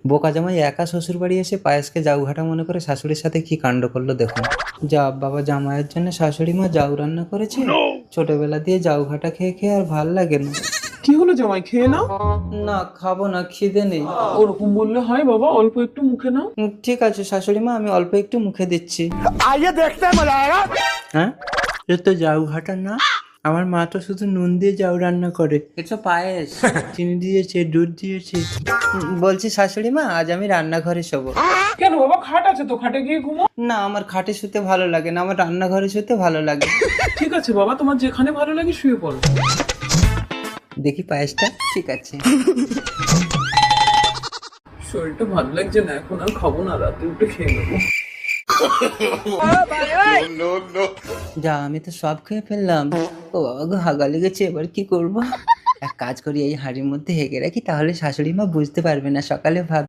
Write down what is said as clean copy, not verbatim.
বোকা জামাই একা শ্বশুর বাড়ি এসে পায়েসকে জাউঘাটা মনে করে শাশুড়ির সাথে কি কাণ্ড করলো দেখুন। যা বাবা, জামাইয়ের জন্য শাশুড়ি মা জাউ রান্না করেছে। ছোটবেলা দিয়ে জাউঘাটা খেয়ে খেয়ে আর ভাল লাগে না। কি হলো জামাই, খেয়ে নাও। না, খাবো না, খিদে নেই। ওরকম বললে হয় বাবা, অল্প একটু মুখে নাও। ঠিক আছে শাশুড়ি মা, আমি অল্প একটু মুখে দিচ্ছি। হ্যাঁ, এ তো জাউঘাটা না। আমার মা তো শুধু নুন দিয়ে জাউ রান্না করে। এটা পায়েস, চিনি দিয়েছে, দুধ দিয়েছে। বলছি শাশুড়ি মা, আজ আমি রান্নাঘরে শোবো। কেন বাবা, খাট আছে তো, খাটে গিয়ে ঘুমো। না, আমার খাটে শুতে ভালো লাগে না, আমার রান্নাঘরে শুতে ভালো লাগে। ঠিক আছে বাবা, তোমার যেখানে ভালো লাগে শুয়ে পড়ো। দেখি পায়েসটা। ঠিক আছে। শরীরটা ভালো লাগছে না, এখন আর খাবো না, রাতে উঠে খেয়ে নেবো। যা, আমি তো সব খেয়ে ফেললাম। ও বাবা গো, হাগা লেগেছে, এবার কি করব? এক কাজ করি, এই হাঁড়ির মধ্যে হেগে রাখি, তাহলে শাশুড়ি মা বুঝতে পারবে না, সকালে ভাব